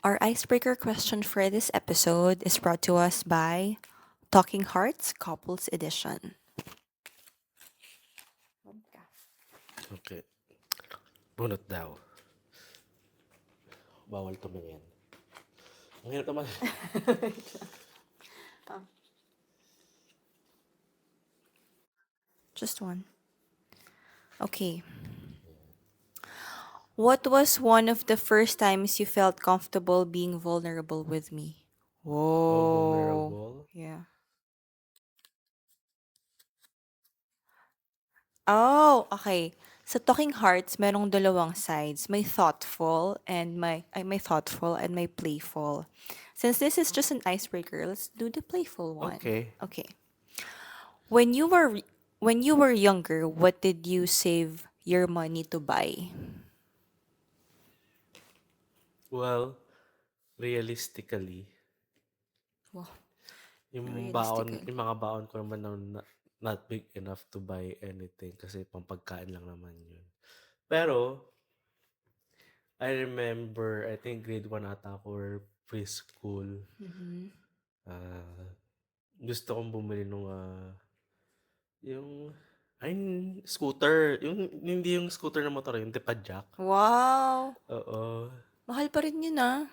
Our icebreaker question for this episode is brought to us by Talking Hearts Couples Edition. Okay. Bunot daw. Bawal tumingin. Ang hirap naman. Just one. Okay. What was one of the first times you felt comfortable being vulnerable with me? Oh, Whoa. vulnerable. Yeah. Oh, okay. Sa Talking Hearts, merong dalawang sides. May thoughtful and may playful. Since this is just an icebreaker, let's do the playful one. Okay. Okay. When you were when you were younger, what did you save your money to buy? Well, realistically, Wow, yung realistically. mga baon ko naman not big enough to buy anything kasi pampagkain lang naman yun. Pero, I remember, I think grade 1 ata ako or preschool. Mm-hmm. ah Gusto kong bumili nung, yung, ay, scooter. Hindi yung scooter na motor, yung Tepadjak. Wow! Oo. Mahal pa rin yun ah.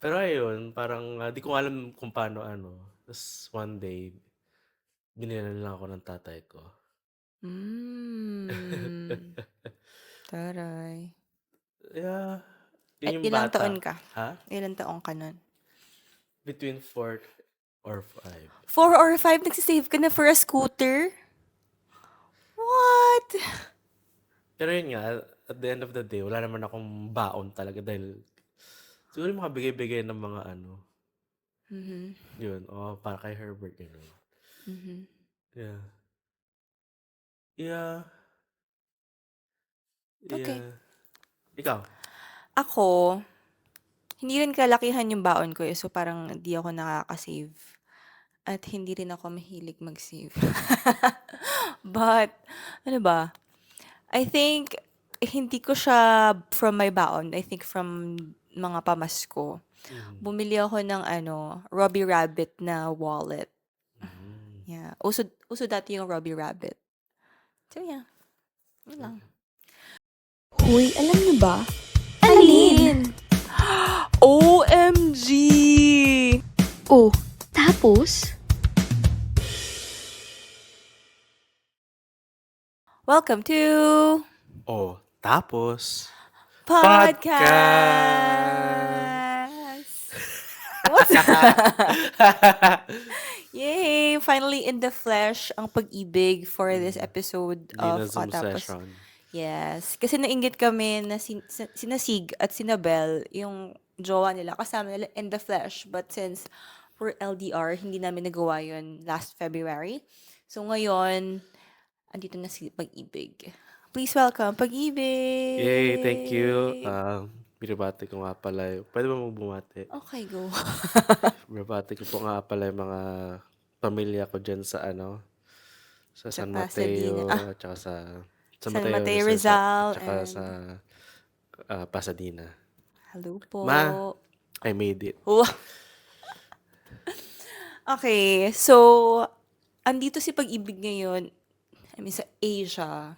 Pero ayun, parang di ko alam kung paano ano. Tapos one day, binili na lang ako ng tatay ko. Mm. Taray. Yeah, At yun yung ilang bata. taon ka? Ha? Ilang taon ka nun? Between 4 or 5. 4 or 5 nagsisave ka na for a scooter? What? Pero yun nga, at the end of the day, wala naman akong baon talaga dahil siguro yung mga bigay-bigay ng mga ano, Mm-hmm. yun, para kay Herbert, yun. Mm-hmm. Yeah. Yeah. Okay. Yeah. Ikaw? Ako, hindi rin kalakihan yung baon ko eh. So, parang di ako nakaka-save. At hindi rin ako mahilig mag-save. But, ano ba? I think, hindi ko siya from my baon. I think from mga pamasko. Mm. Bumili ako ng Robbie Rabbit na wallet. Mm. Yeah. Uso dati yung Robbie Rabbit. So, yeah. Yun lang. Okay. Hoy, alam niyo ba? Alin? OMG! Oh, tapos? Welcome to Oh, tapos, Podcast! What's Yay! Finally in the flesh ang pag-ibig for this episode Hindi na of Zoom Tapos. session. Yes. Kasi nainggit kami na sina Sig at sina Belle, yung jowa nila, kasama nila in the flesh. But since we're LDR, hindi namin nagawa yun last February. So ngayon, andito na si Pag-ibig. Please welcome Pag-ibig! Yay, thank you. Binabati ko nga pala. Pwede ba magbumati? Okay, go. Binabati ko po nga pala yung mga pamilya ko dyan sa sa Sa San Pasadena. Mateo, at saka sa San Mateo, Mateo at Rizal saka sa and Pasadena. hello po. Ma, I made it. Wow. Okay, so andito si Pag-ibig ngayon, I mean sa Asia.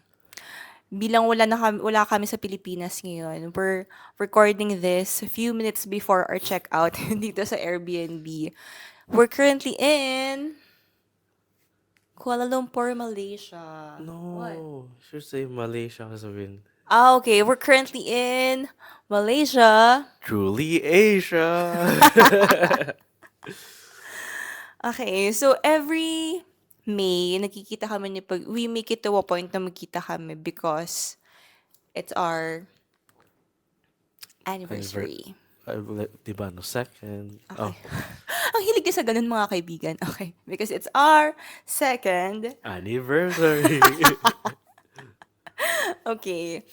Bilang wala kami sa Pilipinas ngayon. We're recording this a few minutes before our checkout dito sa Airbnb. We're currently in Kuala Lumpur, Malaysia. What? No, should say Malaysia kasabihin. Okay. We're currently in Malaysia. Truly Asia! Okay, so every May, nagkikita kami we make it to a point na magkita kami because it's our anniversary. Diba, no? Second. Okay. Ang hilig ko sa ganun mga kaibigan. Okay. Because it's our second. Anniversary! Okay.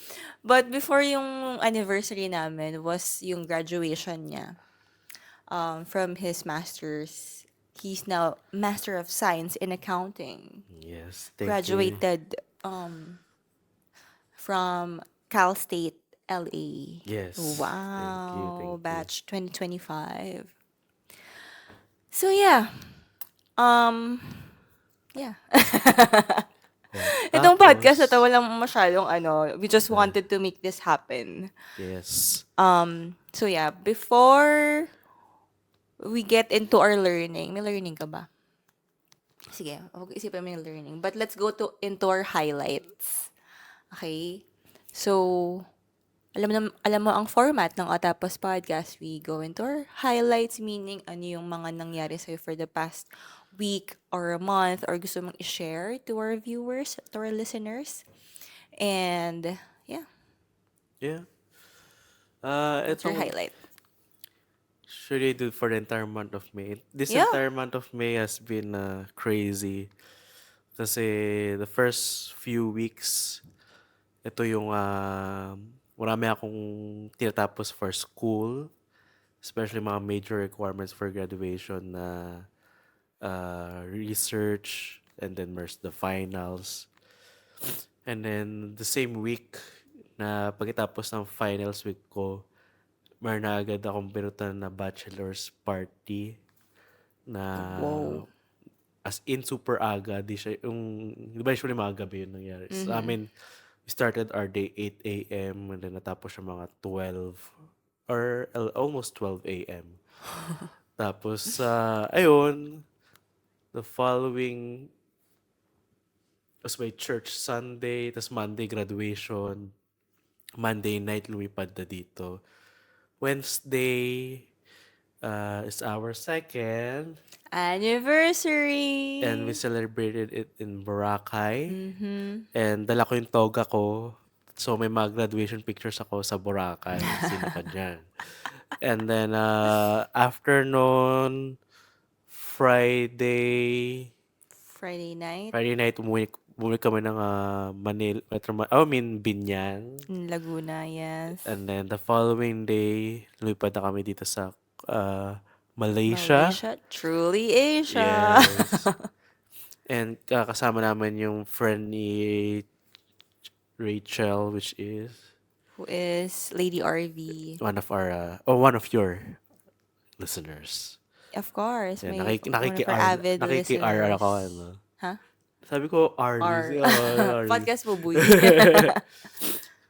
But before yung anniversary namin was yung graduation niya from his master's. He's now Master of Science in Accounting. Yes, thank you. Graduated from Cal State, LA. Yes. Wow. Thank you. batch 2025. So yeah, um, yeah. Yeah. Itong podcast na to, Tapos, walang masyadong ano, we just uh, wanted to make this happen. yes. So yeah, before we get into our learning, may learning ka ba? Sige, isipin mo yung learning. But let's go into our highlights. Okay? So, alam mo ang format ng Otapos Podcast. We go into our highlights, meaning ano yung mga nangyari sa'yo for the past week or a month or gusto mong i-share to our viewers, to our listeners. And, yeah, Yeah. what's your Itong highlight? should I do for the entire month of May? This Yeah. entire month of May has been crazy. Kasi the first few weeks, ito yung marami akong tinatapos for school, especially mga major requirements for graduation na research and then the finals. And then the same week na pagkatapos ng finals week ko, meron na agad akong pinutan na bachelor's party na Wow. as in super aga. Di siya yung, di ba usually mga gabi yun nangyari. Sa amin, we started our day 8 a.m. and then natapos siya mga 12 or almost 12 a.m. Tapos, ayun, the following was my church Sunday, tas Monday graduation. Monday night lumipad na dito. Wednesday is our second Anniversary! and we celebrated it in Boracay. Mm-hmm. And dala ko yung toga ko. So may mga graduation pictures ako sa Boracay. Sino ka dyan? And then afternoon, Friday Friday night, night, umuwi kami ng Manila, Binyan. in Laguna, yes. And then the following day, lumipad na kami dito sa Malaysia. Malaysia, truly Asia. Yes. And kasama namin yung friend ni Rachel, which is Who is Lady RV. one of your listeners. Of course, Yeah, may one of our avid nakiki-R listeners. ako. Ano. Huh? Sabi ko, R. R. Podcast mo, Buy.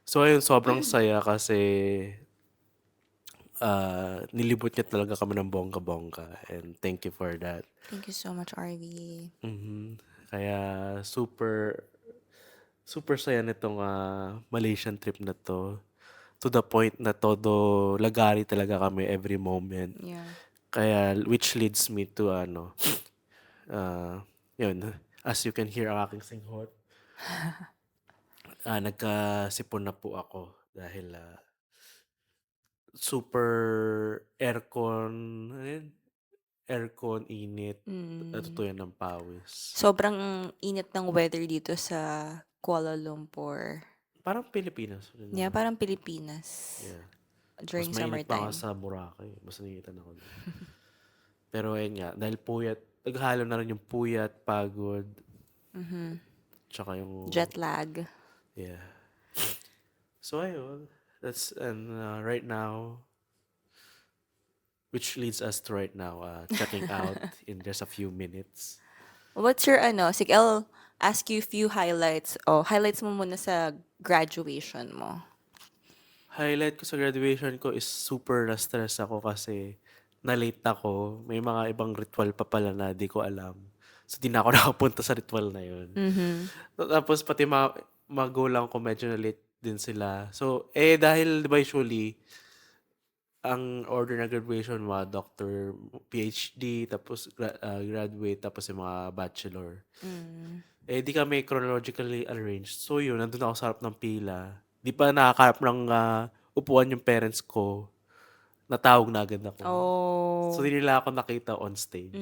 So, ayun, sobrang saya kasi nilibot niya talaga kami ng bongga-bongga. And thank you for that. Thank you so much, RV. Kaya super saya nitong Malaysian trip na to. To the point na todo lagari talaga kami every moment. Yeah. Kaya which leads me to yun, as you can hear ang aking singhot. Nagkasipon na po ako dahil super aircon init, natutuyan ng pawis. Sobrang init ng weather dito sa Kuala Lumpur. Parang Pilipinas. Yeah, parang Pilipinas. Yeah. During Mas mainit pa nga summertime. sa Boracay. Mas nangyitan ako doon. Pero ayun nga, dahil puyat, naghalo na rin yung puyat, pagod, tsaka yung... Jet lag. Yeah. So ayun, and right now, which leads us to right now, checking out in just a few minutes. What's your sige, I'll ask you a few highlights. Highlights mo muna sa graduation mo. Highlight ko sa graduation ko is super na-stress ako kasi na-late ako. May mga ibang ritual pa pala na di ko alam. So, di na ako nakapunta sa ritual na yun. Tapos, pati magulang ko medyo na-late din sila. So, dahil, di ba usually, ang order na graduation, mga doctor, PhD, tapos graduate, tapos yung mga bachelor. Di kami chronologically arranged. So, yun, nandun ako sa harap ng pila. Di pa nakakarap ng upuan yung parents ko. Natawag na agad ako. Oh. So, di nila ako nakita on stage.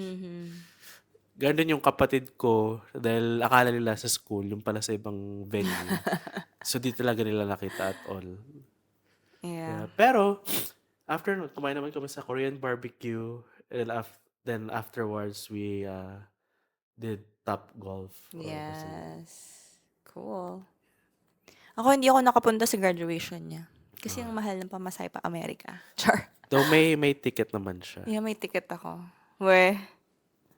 Ganun yung kapatid ko, dahil akala nila sa school, yung pala sa ibang venue. So, di talaga nila nakita at all. Yeah. Pero, after nun, kumain naman kami sa Korean barbecue. And then afterwards, we did Top Golf. Yes. Cool. Ako, hindi ako nakapunta sa graduation niya. Kasi ang mahal ng pamasahe pa Amerika. Char. Though may ticket naman siya. Yeah, may ticket ako. Weh,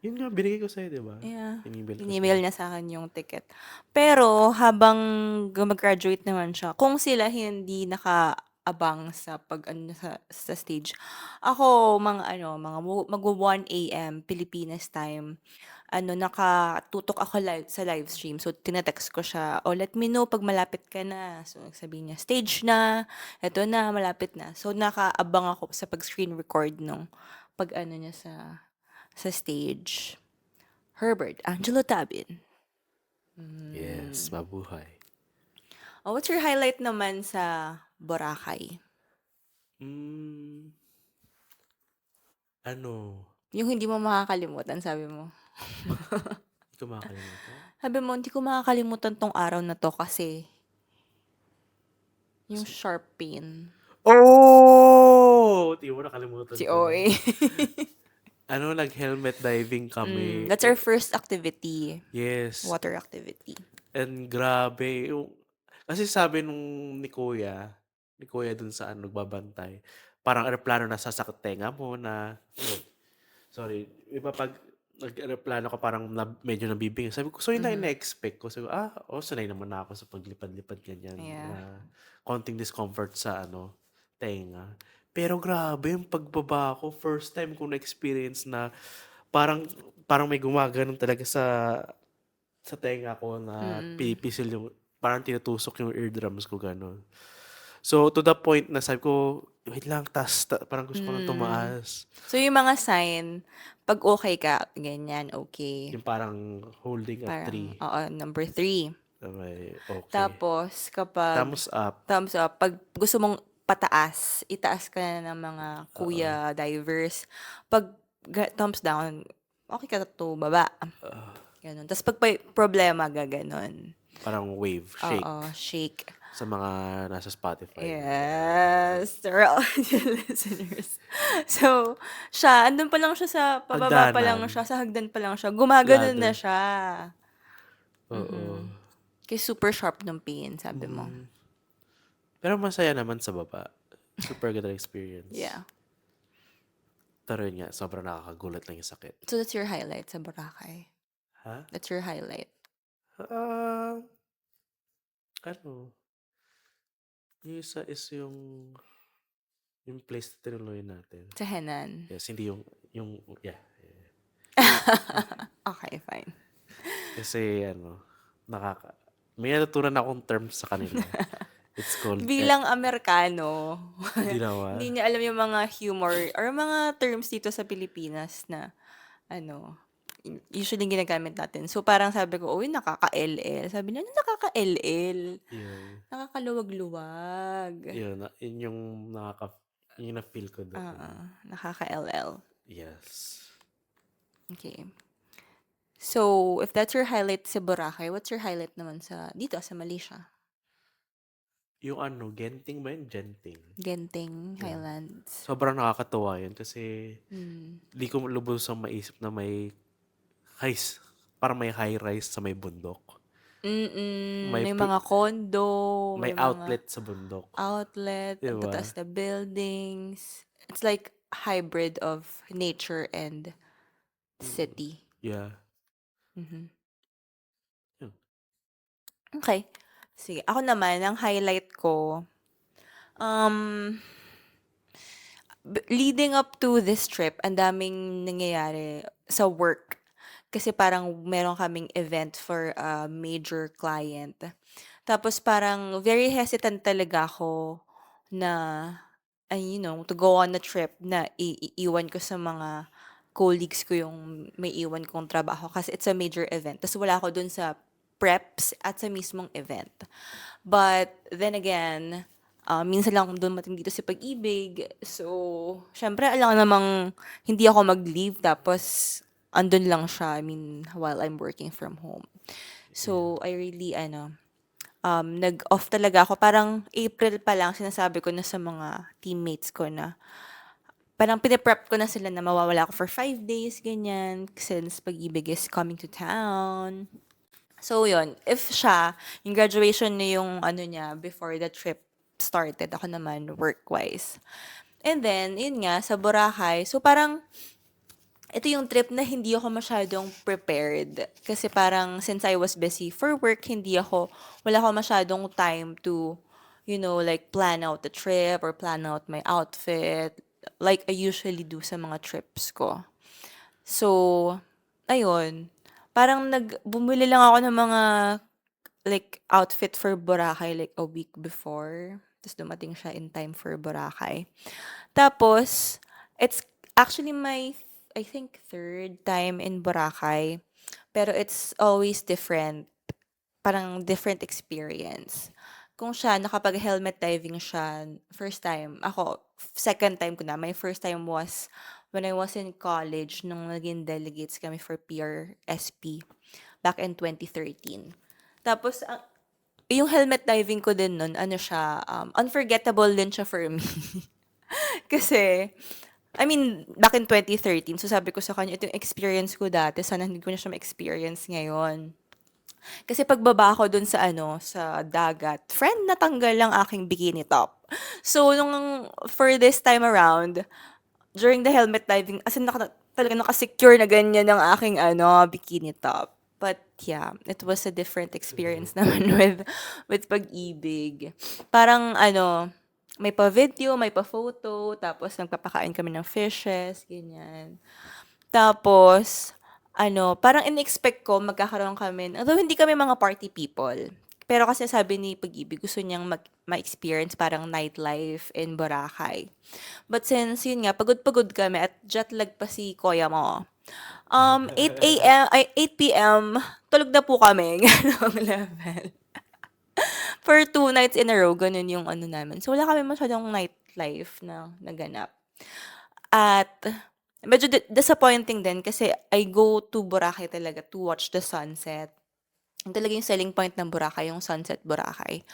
Yun nga, binigay ko sa'yo, di ba? yeah, In-email ko in-email sa'yo. niya sa akin yung ticket. Pero habang gumag-graduate naman siya, kung sila hindi nakaabang sa sa stage, ako mga magwo 1 AM Pilipinas time, nakatutok ako sa live stream. So, tinetext ko siya, "Oh, let me know pag malapit ka na." So, sabi niya, "Stage na, eto na, malapit na." So, nakaabang ako sa pag-screen record nung niya sa stage. Herbert Angelo Tabin. Yes, mabuhay. Oh, what's your highlight naman sa Boracay? Mm, ano? Yung hindi mo makakalimutan, sabi mo. Hindi ko makakalimutan. Sabi mo, hindi ko makakalimutan tong araw na to kasi yung sharp pain. Oh! Di mo nakalimutan Si ko OA. yan. Nag-helmet diving kami. That's our first activity. Yes. Water activity. And grabe. Kasi sabi ni Kuya dun sa nagbabantay, parang aeroplano na sasakit tenga mo na, sorry, iba pag nag-aeroplano ka parang medyo nabibing. Sabi ko, so yun lang ina-expect ko. Sabi ko, sanay naman na ako sa paglipad-lipad ganyan. Yeah. Na konting discomfort sa tenga. Pero grabe yung pagbaba ko. First time ko na-experience na parang may gumaganon talaga sa tenga ko na pipisil yung, parang tinutusok yung eardrums ko gano'n. So, to the point na sabi ko, wait lang, parang gusto ko nang tumaas. So, yung mga sign, pag okay ka, ganyan, okay. Yung parang holding a tree. Number 3. Okay. Tapos, kapag Thumbs up. pag gusto mong pataas, itaas ka na ng mga kuya divers. Pag thumbs down, okay ka to baba. Ganun. Tapos pag problema, gaganon. Parang wave, shake. Oo, shake. Sa mga nasa Spotify. Yes, to our audio listeners. So, andun pa lang siya sa, pababa pa lang Hagdanan. siya, sa hagdan pa lang siya, gumaganon na Ladder. siya. Oo. Kasi super sharp ng pain, sabi mo. Pero masaya naman sa baba. Super good experience. Yeah. Pero yun nga, sobrang nakakagulat lang yung sakit. So, that's your highlight sa Boracay? Ha? That's your highlight? Yung isa is yung place na tinuloy natin. Sa Henan? Yes, hindi yeah. Okay, fine. Kasi may natutunan akong terms sa kanila. It's called... Bilang Amerikano, Hindi naman. hindi niya alam yung mga humor or mga terms dito sa Pilipinas na usually ginagamit natin. So, parang sabi ko, uy, nakaka-LL. Sabi niya, ano nakaka-LL? Yun. Nakakaluwag-luwag. Yun yung yung na-feel ko doon. Nakaka-LL. Yes. Okay. So, if that's your highlight sa Boracay, what's your highlight naman dito sa Malaysia? Yung Genting ba yun? Genting Highlands. Sobrang nakakatuwa yun kasi di ko lubusang maisip na may high-rise sa may bundok. May mga condo. May outlet sa bundok. Outlet. Ang Diba? tataas na buildings. It's like hybrid of nature and city. Yeah. Okay. Sige. Ako naman, ang highlight ko, leading up to this trip, ang daming nangyayari sa work. Kasi parang meron kaming event for a major client. Tapos parang very hesitant talaga ako na, to go on a trip na iiwan ko sa mga colleagues ko yung may iwan kong trabaho kasi it's a major event. Tapos wala ako dun sa preps at sa mismong event. But then again, minsan lang akong dumating dito sa Pag-ibig. So, syempre, alam namang hindi ako mag-leave tapos andun lang siya, while I'm working from home. So, I really, nag-off talaga ako. Parang April pa lang, sinasabi ko na sa mga teammates ko na parang piniprep ko na sila na mawawala ako for 5 days, ganyan, since Pag-ibig is coming to town. So, yun. If siya, yung graduation na yung niya, before the trip started, ako naman, work-wise. And then, yun nga, sa Boracay, so parang, ito yung trip na hindi ako masyadong prepared. Kasi parang, since I was busy for work, wala ako masyadong time to, like, plan out the trip or plan out my outfit, like I usually do sa mga trips ko. So, ayun, parang bumili lang ako ng mga, like, outfit for Boracay, like, a week before. Tapos dumating siya in time for Boracay. Tapos, it's actually my, I think, third time in Boracay. Pero it's always different. Parang different experience. Kung siya, nakapag-helmet diving siya, first time. Ako, second time ko na. My first time was when I was in college nung naging delegates kami for PRSP back in 2013. Tapos, yung helmet diving ko din nun, ano siya, unforgettable din siya for me. Kasi, I mean, back in 2013, so sabi ko sa kanya, ito yung experience ko dati, sana hindi ko na siya ma-experience ngayon. Kasi pagbaba ko dun sa sa dagat, friend natanggal lang aking bikini top. So, for this time around, during the helmet diving, as in talaga nakasecure na ganyan ang aking bikini top. But yeah, it was a different experience naman with pag-ibig. Parang may pa-video, may pa-photo, tapos nagpapakain kami ng fishes, ganyan. Tapos, parang in-expect ko magkakaroon kami, although hindi kami mga party people, pero kasi sabi ni Pag-ibig, gusto niyang ma-experience parang nightlife in Boracay. But since, yun nga, pagod-pagod kami at jet lag pa si Kuya mo, 8 a.m., ay 8 p.m., tulog na po kami, ganong level. For 2 nights in a row, ganun yung namin. So, wala kami masyadong nightlife na naganap. At medyo disappointing din kasi I go to Boracay talaga to watch the sunset. Yung talaga yung selling point ng Boracay, yung Sunset Boracay.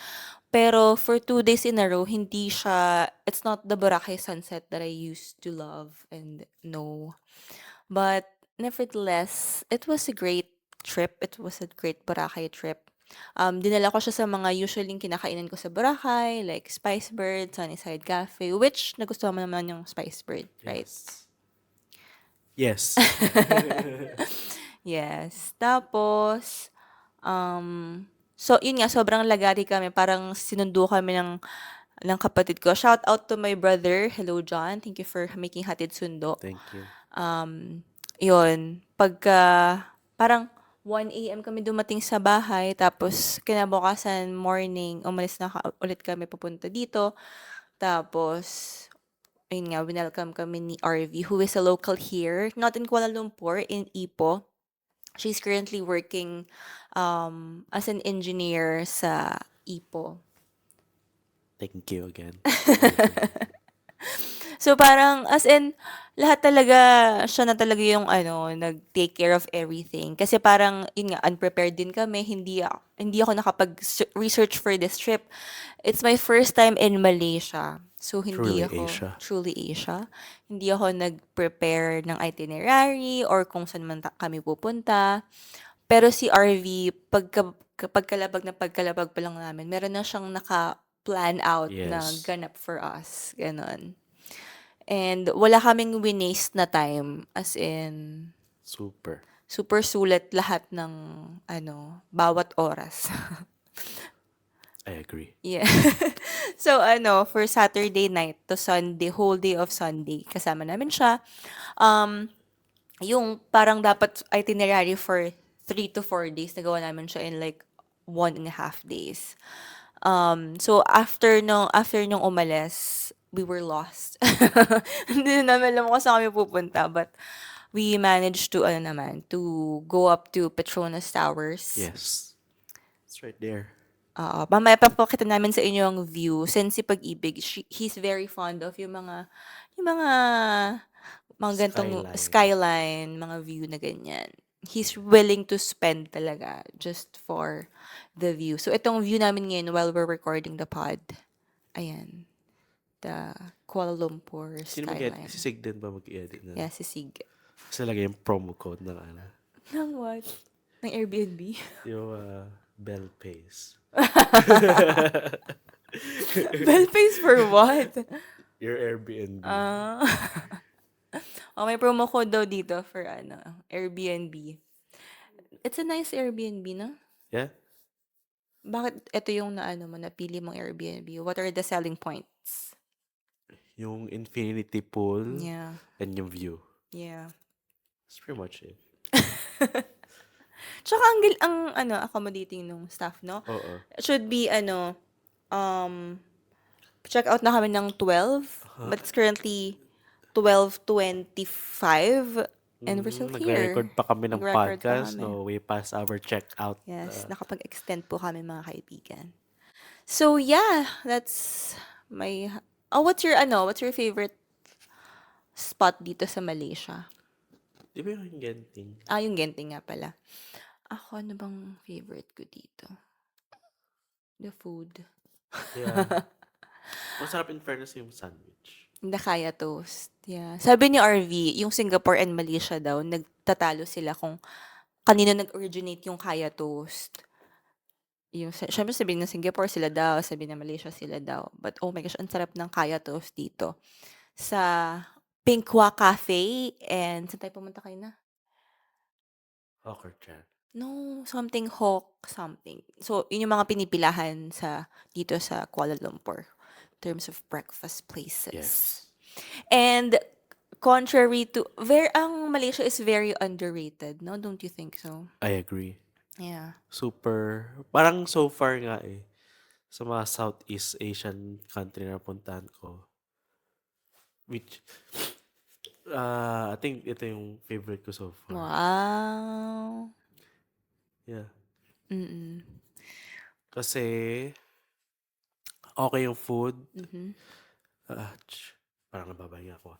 Pero for 2 days in a row, it's not the Boracay sunset that I used to love and know. But nevertheless, it was a great trip. It was a great Boracay trip. Dinala ko siya sa mga usually kinakainan ko sa Boracay, like Spice Bird, Sunnyside Cafe, which nagustuhan mo naman yung Spice Bird, right? Yes. Yes. Tapos, so yun nga, sobrang lagari kami. Parang sinundo kami ng kapatid ko. Shout out to my brother. Hello, John. Thank you for making hatid sundo. Thank you. Yun, parang 1 a.m. kami dumating sa bahay, tapos kinabukasan morning, umalis na ulit kami papunta dito. Tapos, ayun nga, winelcome kami ni RV, who is a local here, not in Kuala Lumpur, in Ipoh. She's currently working as an engineer sa Ipoh. Thank you again. So parang as in lahat talaga siya na talaga yung nag-take care of everything. Kasi parang yun nga, unprepared din kami, hindi ako nakapag-research for this trip. It's my first time in Malaysia. So Truly Asia. truly Asia. Hindi ako nag-prepare ng itinerary or kung saan man kami pupunta. Pero si RV, pagkalabag pa lang namin, meron na siyang naka-plan out na Yes. ganap for us. Ganon. And wala kaming winaste na time. As in, Super. super sulit lahat ng bawat oras. I agree. Yeah. So for Saturday night to Sunday, whole day of Sunday, kasama namin siya. Yung parang dapat itinerary for 3 to 4 days, nagawa namin siya in like 1.5 days. So after nung umalis, we were lost. Hindi na namin alam kung saan kami pupunta, but we managed to to go up to Petronas Towers. Yes. It's right there. Mamaya papakita namin sa inyo ang view. Since si Pag-ibig, he's very fond of yung mga gantong skyline, mga view na ganyan. He's willing to spend talaga just for the view. So itong view namin ngayon while we're recording the pod. Ayan. The Kuala Lumpur Sino skyline. Si Sig din ba mag-edit na? Yeah, si Sig. Kasi lagay yung promo code ng Ng what? Ng Airbnb? Yung Bell Pays. Bell pays for what? Your Airbnb. Ah. Oh, may promo code daw dito for Airbnb. It's a nice Airbnb, no? Yeah? Bakit ito yung napili mong Airbnb? What are the selling points? Yung infinity pool Yeah. and yung view. Yeah. That's pretty much it. Tsaka ang accommodating nung staff, no? Oo. It should be um check out na kami ng 12, but it's currently 12:25 and we're still here. Nagre-record pa kami ng Nag-record pa podcast, kami. no? Way past our checkout. Yes, nakapag-extend po kami mga kaibigan. So yeah, that's my what's your favorite spot dito sa Malaysia? Di ba yung Genting? Yung Genting nga pala. Ako, ano bang favorite ko dito? The food. Yeah. Masarap in fairness yung sandwich. The Kaya Toast. Yeah. Sabi ni RV, yung Singapore and Malaysia daw, nagtatalo sila kung kanino nag-originate yung Kaya Toast. Syempre sabihin ng Singapore sila daw, sabihin ng Malaysia sila daw. But oh my gosh, ang sarap ng Kaya Toast dito. Sa Pinkwa Cafe and saan tayo pumunta kayo na? Hawker Chan. No, something Hawk something. So, yun yung mga pinipilahan dito sa Kuala Lumpur in terms of breakfast places. Yes. And contrary to ang Malaysia is very underrated, no? Don't you think so? I agree. Yeah. Super. Parang so far nga sa mga Southeast Asian country na puntahan ko. Which, I think ito yung favorite ko so far. Wow. Yeah. Mm-mm. Kasi, okay yung food. Mhm. Parang nababahinga ako.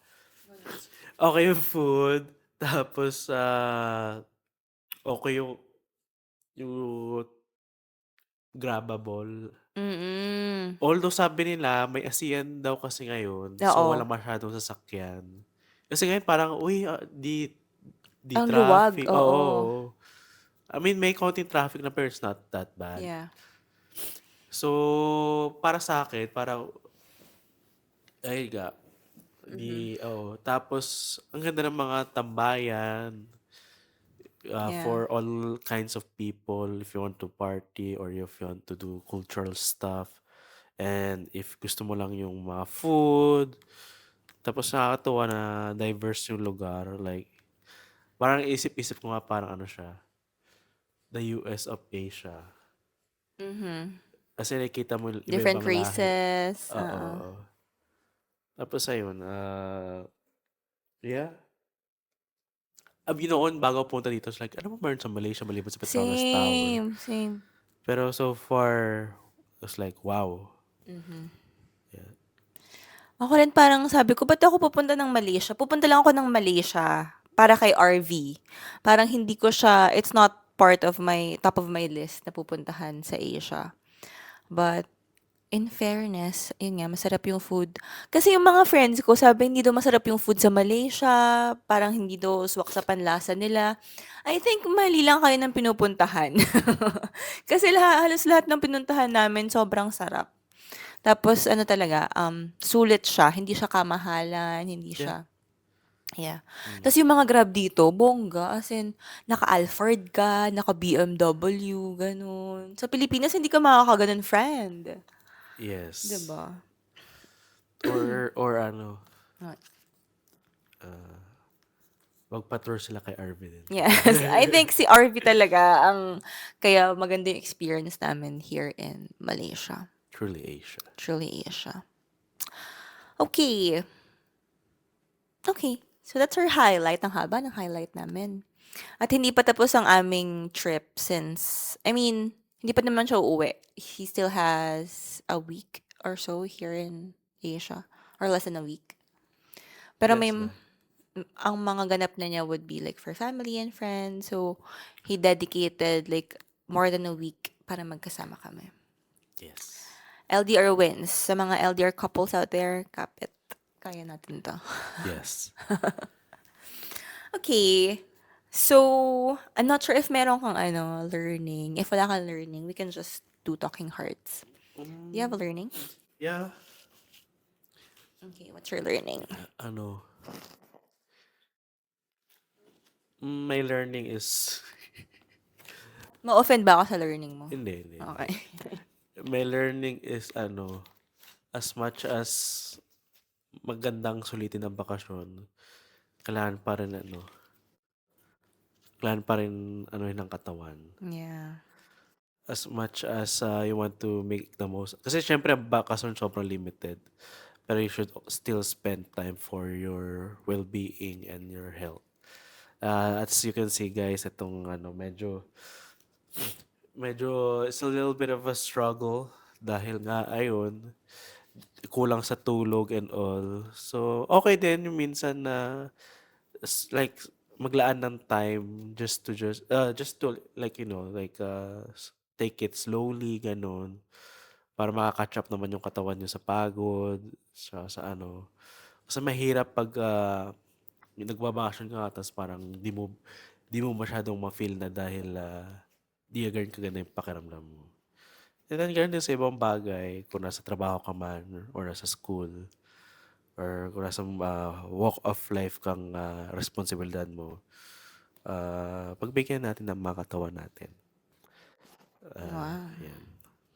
Okay yung food. Tapos, okay yung grabbable. Mm-mm. Although sabi nila, may ASEAN daw kasi ngayon. So, Oo. wala masyadong sasakyan. Kasi ngayon parang, di Ang luwag, traffic. oo. Oo. I mean, may konting traffic na pero it's not that bad. Yeah. So, para sa akin, parang, tapos, ang ganda ng mga tambayan Yeah. for all kinds of people if you want to party or if you want to do cultural stuff. And if gusto mo lang yung mga food, tapos nakakatuwa na diverse yung lugar. Like, parang isip-isip ko nga parang siya, the US of Asia. Mhm. Kasi nakikita mo Different iba-ibang lahi. races. Oo. Tapos ayun, yeah. Noon, bago punta dito, it's like, ano ba meron sa Malaysia maliban sa Petronas Tower? Same. Pero so far, it's like, wow. Yeah. Ako rin parang sabi ko, ba't ako pupunta ng Malaysia? Pupunta lang ako ng Malaysia para kay RV. Parang hindi ko siya, it's not part of my, top of my list na pupuntahan sa Asia. But, in fairness, yun nga, masarap yung food. Kasi yung mga friends ko, sabi hindi daw masarap yung food sa Malaysia, parang hindi daw swak sa panlasa nila. I think mali lang kayo ng pinupuntahan. Kasi halos lahat ng pinuntahan namin sobrang sarap. Tapos talaga, sulit siya, hindi siya kamahalan, hindi siya. Yeah. Tapos yung mga Grab dito, bongga, as in, naka-Alphard ka, naka-BMW, ganun. Sa Pilipinas, hindi ka makakaganon, friend. Yes. Diba? Or ano, What? magpa-tour sila kay RV din. Yes, I think si RV talaga kaya maganda yung experience namin here in Malaysia. Truly Asia. Truly Asia. Okay. Okay. So that's our highlight. Ang haba ng highlight namin. At hindi pa tapos ang aming trip since, hindi pa naman siya uuwi. He still has a week or so here in Asia. Or less than a week. Pero ang mga ganap na niya would be like for family and friends. So, he dedicated like more than a week para magkasama kami. Yes. LDR wins. Sa mga LDR couples out there, kapit. Kaya natin to. Yes. Okay. So, I'm not sure if meron kang learning. If wala kang learning, we can just do talking hearts. Do you have a learning? Yeah. Okay, what's your learning? Ano, my learning is Ma-offend ba ako sa learning mo? hindi. Okay. My learning is as much as magandang sulitin ang bakasyon, kailangan pa rin kailangan pa rin anuhin ng katawan. Yeah. As much as you want to make the most. Kasi syempre, ang bakasyon sobrang limited. Pero you should still spend time for your well-being and your health. As you can see guys, itong medyo it's a little bit of a struggle dahil nga ayun, kulang sa tulog and all. So, okay din yung minsan na like maglaan ng time just to like take it slowly ganun para maka-catch up naman yung katawan niyo sa pagod sa kasi mahirap pag nagbabakasyon ka tapos parang di mo masyadong ma-feel na dahil di agad kaganda yung pakiramdam mo. And then ganun din sa ibang bagay kung nasa trabaho ka man or nasa school or kung nasa walk of life kang responsibilidad mo, pagbigyan natin ng mga katawan natin. Wow. Yan.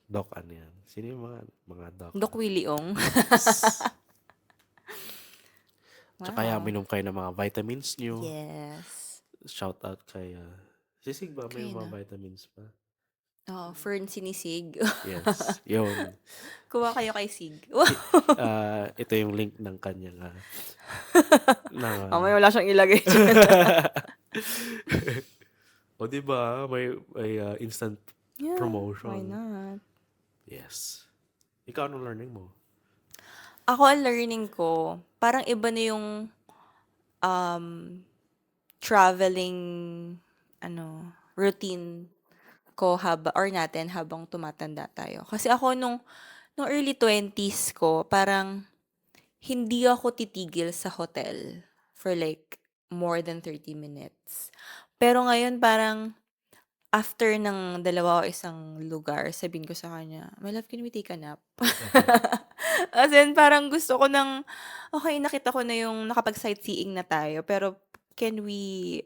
Doc, ano yan? Sino yung mga doc? Doc Willie Ong. Tsaka yan, Wow. minom kayo ng mga vitamins nyo. Yes. Shout out kay Sisig ba? May Okay mga na. vitamins pa. Oh, Fern sinisig. Yes. Yun. Kuha kayo kay Sig. Ito yung link ng kanyang Mamaya wala siyang ilagay dyan. o diba? May instant Yeah, why promotion. not? Yes. Ikaw, anong learning mo? Ako, ang learning ko, parang iba na yung um, traveling routine ko natin habang tumatanda tayo. Kasi ako nung early 20s ko, parang hindi ako titigil sa hotel for like more than 30 minutes. Pero ngayon parang after ng dalawa o isang lugar, sabihin ko sa kanya, "My love, can we take a nap?" As in, parang gusto ko okay, nakita ko na yung nakapag-sightseeing na tayo, pero can we,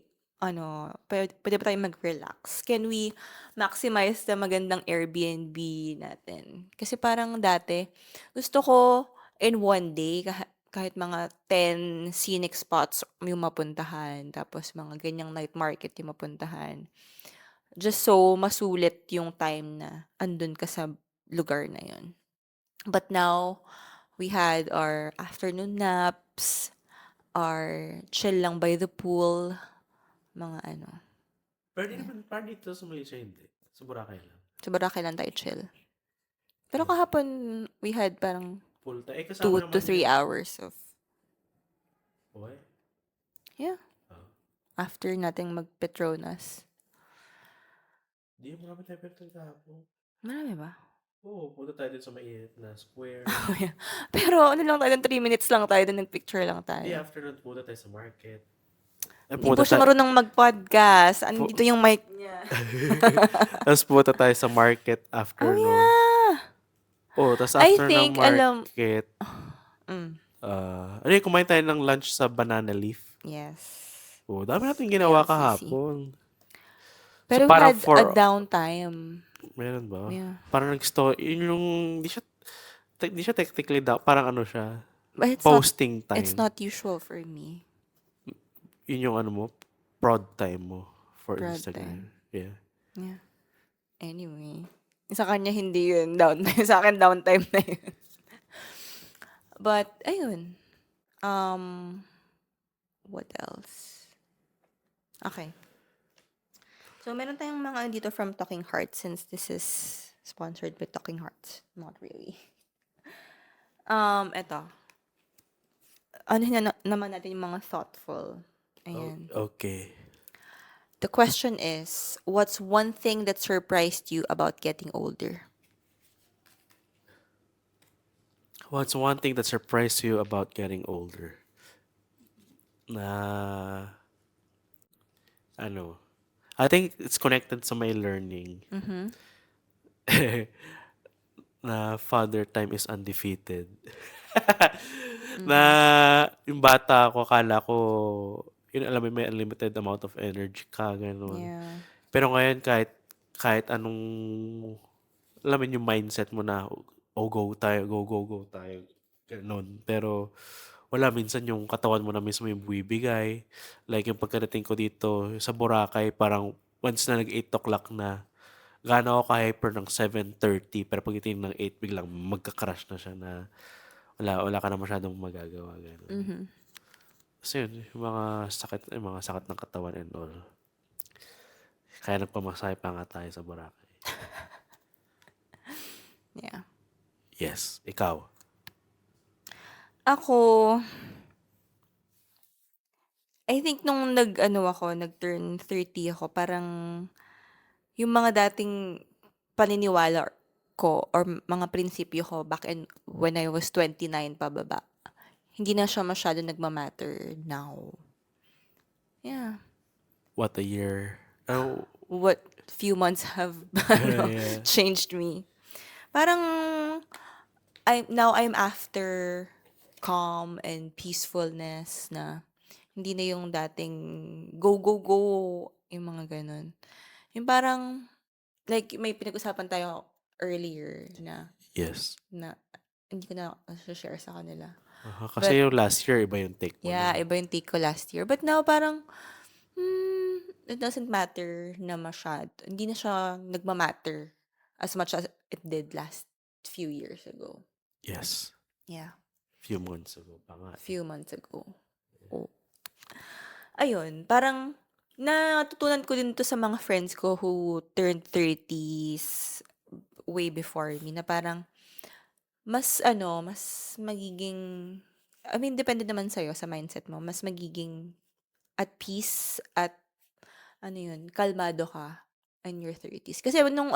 pwede ba tayong mag-relax? Can we maximize the magandang Airbnb natin? Kasi parang dati, gusto ko in one day, kahit mga 10 scenic spots yung mapuntahan, tapos mga ganyang night market yung mapuntahan. Just so masulit yung time na andun ka sa lugar na yun. But now, we had our afternoon naps, our chill lang by the pool, mga Pero di naman, parang dito sa Malaysia hindi. Sa Boracay lang. sa Boracay lang tayo chill. Pero Yeah. kahapon, we had parang Full time. 2 Kasama to naman 3 yan. hours of, Okay. yeah, after nating mag-Petronas. Di mo kami tayo pwede kahapon. Marami ba? Oo, punta tayo din sa mainit na square. Oh, yeah. Pero lang tayo, 3 minutes lang tayo, then nag-picture lang Di, tayo. afternoon, punta tayo sa market. Hindi po siya marunong mag-podcast. Andito yung mic niya. Tapos punta tayo sa market Oh, afternoon. yeah. Oh, tapos I after ng think, market, Mm, kumain tayo ng lunch sa Banana Leaf. yes. Oh, dami natin ginawa LCC. kahapon. Pero we parang had a downtime. Meron ba? Yeah. Parang yun yung, di siya technically parang ano siya, But posting time. it's not usual for me. Yun yung mo, prod time mo for Prod Instagram. time. Yeah. Yeah. Anyway. Sa kanya hindi yun downtime. Sa akin downtime na yun. But, ayun. What else? Okay. So, meron tayong mga dito from Talking Hearts since this is sponsored by Talking Hearts. Not really. Eto. Naman natin yung mga thoughtful. Ayan. Okay. The question is, what's one thing that surprised you about getting older? What's one thing that surprised you about getting older? I think it's connected to my learning. Na father time is undefeated. Na Mhm. yung bata ko, akala ko, yun, alam mo, may unlimited amount of energy ka, ganun. Yeah. Pero ngayon, kahit anong, alam mo yun, yung mindset mo na, oh, go tayo, go tayo, ganun. Pero, wala, minsan yung katawan mo na mismo yung buibigay. Like, yung pagkadating ko dito, sa Boracay, parang, once na nag 8 o'clock na, gaano ako ka-hyper ng 7:30, pero pagdating ng 8, biglang magka-crash na siya na, wala ka na masyadong magagawa, gano'n. Mhm. Kasi yun, yung mga sakit ng katawan and all. Kaya nagpamasahe pa nga tayo sa Boracay. Yeah. Yes, ikaw. Ako, I think nung nag-turn 30 ako, parang yung mga dating paniniwala ko or mga prinsipyo ko back when I was 29 pababa, hindi na siya masyado nagma-matter now. Yeah. What a year. Oh, What few months have yeah. changed me. Parang I'm after calm and peacefulness na hindi na yung dating go, go, go, yung mga ganun. Yung parang, like, may pinag-usapan tayo earlier Yes. na hindi ko na share sa kanila. Kasi But, yung last year, iba yung take mo yeah, nun. iba yung take ko last year. But now, parang, it doesn't matter na masyado. Hindi na siya nagma-matter as much as it did last few years ago. Yes. Yeah, Few months ago pa nga. few months ago. Oh. Ayun, parang natutunan ko din to sa mga friends ko who turned 30s way before me na parang mas magiging, I mean, depende naman sa'yo, sa mindset mo, mas magiging at peace at kalmado ka in your 30s. Kasi nung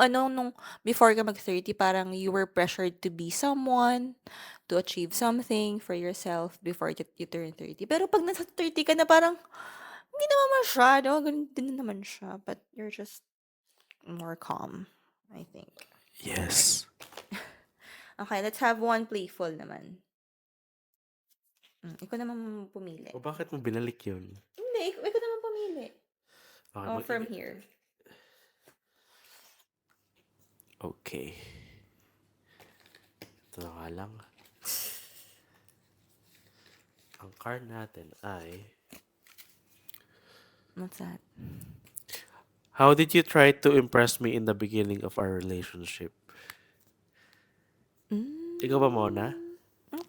before ka mag-30, parang you were pressured to be someone, to achieve something for yourself before you turn 30. Pero pag nasa 30 ka na, parang hindi naman masyado, ganun din naman siya, but you're just more calm, I think. Yes. Okay, let's have one playful naman. Ikaw naman pumili. O bakit mo binalik yun? Hindi, ikaw naman pumili. Okay, Oh, from here. Okay. Ito na nga lang. Ang card natin ay, What's that? how did you try to impress me in the beginning of our relationship? Ikaw ba muna?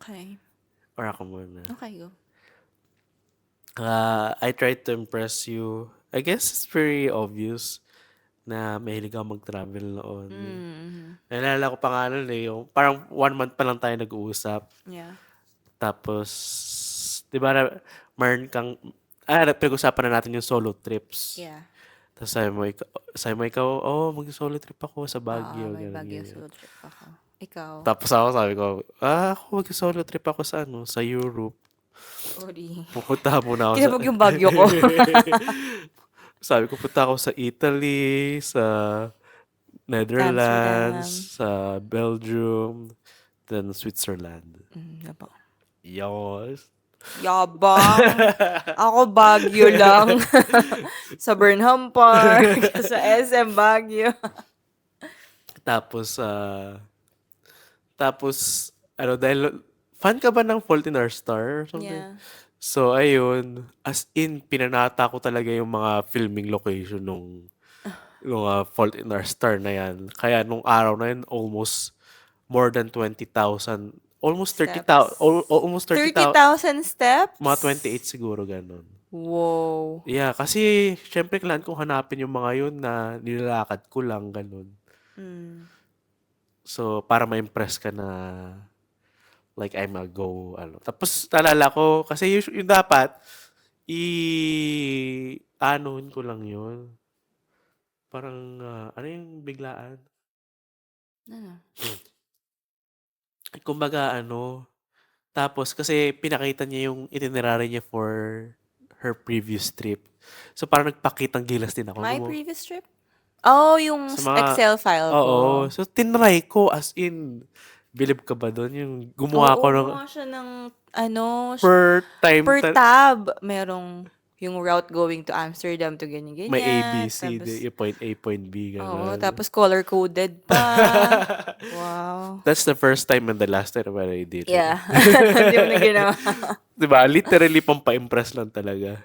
Okay. Or ako muna? Okay, go. I tried to impress you. I guess it's very obvious na mahilig ako mag-travel noon. Naalala ko pa nga nun yung parang 1 month pa lang tayo nag-uusap. Yeah. Tapos, di ba, pinag-usapan na natin yung solo trips. Yeah. Tapos sabi mo ikaw, mag-solo trip ako sa Baguio. May Ganun, Baguio ganyan. solo trip ako. Ikaw. Tapos sabi ko, ako mag-solo trip ako sa Europe. Sorry. Pupunta muna ako Kinabog yung Baguio ko. Sabi ko, punta ako sa Italy, sa Amsterdam. Netherlands, sa Belgium, then Switzerland. Napa. Yes. Yabang. Ako Baguio lang. Sa Burnham Park. Sa SM Baguio. Tapos, dahil, fan ka ba ng Fault in Our Star or something? Yeah. So, ayun, as in, pinanata ko talaga yung mga filming location nung Fault in Our Star na yan. Kaya nung araw na yun, almost more than 20,000, almost 30,000, Steps. almost 30,000, 30,000 steps? mga 28 siguro, ganun. Wow. Yeah, kasi, syempre, kailangan kong hanapin yung mga yun na nilalakad ko lang, ganun. So, para ma-impress ka na, like, I'm a go, Tapos, naalala ko, kasi yung dapat, anuhin ko lang yun. Parang, ano yung biglaan? Ano? Kumbaga, tapos, kasi pinakita niya yung itinerary niya for her previous trip. So, parang nagpakitang gilas din ako. My previous trip? Oh, yung Sa mga, Excel file ko. oo. So, tinry ko as in, Believe ka ba doon? Yung gumawa Oo, ko ng gumawa siya ng ano, per time, per tab. Merong yung route going to Amsterdam to may A, ganyan-ganyan. B, C, D, Tapos, yung point A, point B, oo, gano'n. tapos color-coded pa. Wow. That's the first time and the last time when I did it. Yeah. Hindi mo na ginawa. Diba? Literally, pampa-impress lang talaga.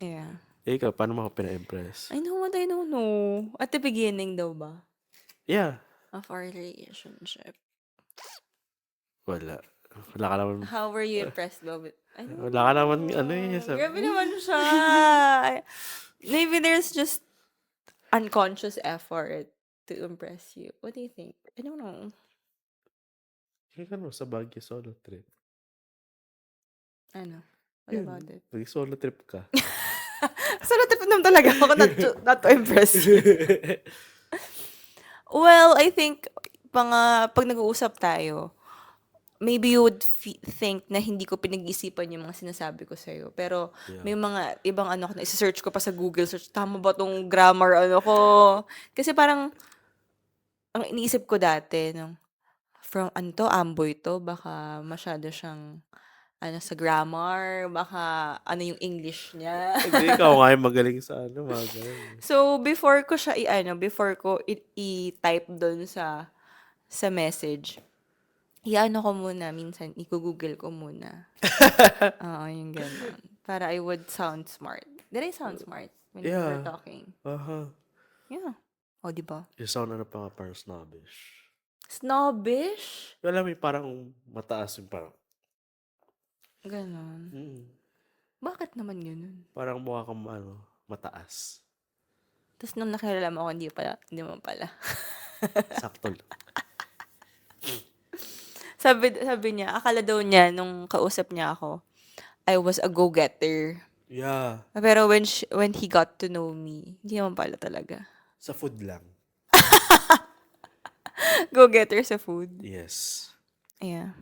Yeah. Eh, ikaw, paano mo ako pina-impress? I know what I don't know. At the beginning daw ba? Yeah. Of our relationship. Wala. Wala ka naman. How were you impressed ba with... I don't Wala ka naman, ano know. sabi. Grabe naman siya. Maybe there's just unconscious effort to impress you. What do you think? I don't know. Ano, sa Baguio solo trip. Ano? What Yun, about it? solo trip ka. Solo trip naman talaga ako not to impress you. Well, I think pag nag-uusap tayo, maybe you would think na hindi ko pinag-isipan yung mga sinasabi ko sa'yo. Pero may Yeah. mga ibang ano ko na isa-search ko pa sa Google search, tama ba tong grammar ano ko? Kasi parang ang iniisip ko dati nung from ano to, Amboy to, baka masyado siyang ano sa grammar, baka ano yung English niya. Hindi, ikaw nga yung magaling sa ano, mga ganun. So before ko siya before ko i-type doon sa message, i-ano ko muna minsan, i-google ko muna. Oo, yung ganun. Para I would sound smart. Did I sound smart when we were Yeah. talking? Aha. Yeah. O, di ba? Yung sound ano pa nga, parang snobbish. Snobbish? Alam mo, yung parang mataas yung parang, Ganon. Bakit naman ganun? parang mukha kang ano, mataas. Tapos nung nakilala mo ako, hindi mo pala. Sakto lang. Sabi niya, akala daw niya, nung kausap niya ako, I was a go-getter. Yeah. Pero when he got to know me, hindi naman pala talaga. Sa food lang. Go-getter sa food. Yes. Yeah.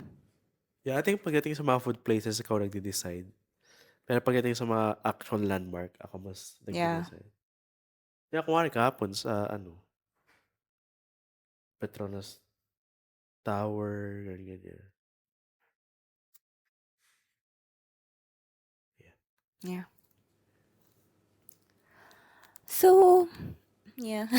Yeah, I think pagdating sa mga food places, ikaw nagde-decide. Pero pagdating sa mga actual landmark, ako mas Yeah. nagde-decide. Kaya kumari kahapon sa ano, Petronas Tower, ganyan. Yeah. So, yeah.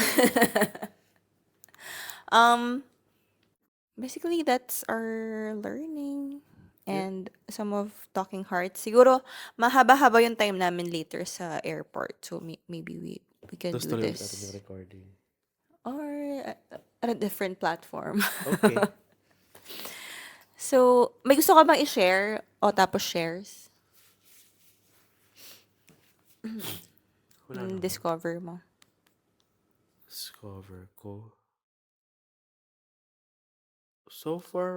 Basically, that's our learning and some of Talking Hearts. Siguro, mahaba-haba yung time namin later sa airport. So, maybe we can Tapos do tuloy ulit natin this. yung recording. Or at a different platform. Okay. So, may gusto ka bang i-share o tapos shares? Wala naman. Discover mo. Discover ko. So far,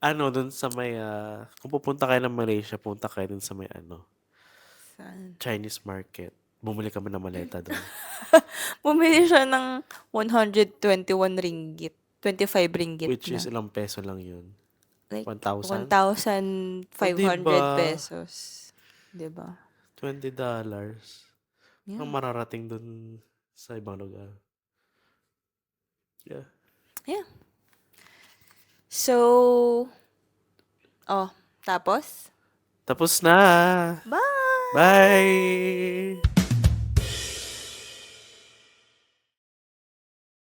ano, dun sa may, kung pupunta kayo ng Malaysia, punta kayo dun sa may, Saan? Chinese market. Bumili kami ng maleta doon. Bumili siya ng 121 ringgit. 25 ringgit Which na. is ilang peso lang yun. Like, 1,000? 1,500 diba? pesos. Diba? $20. Yeah. Ang mararating dun sa ibang lugar. Yeah. Yeah. So, tapos? Tapos na! Bye! Bye!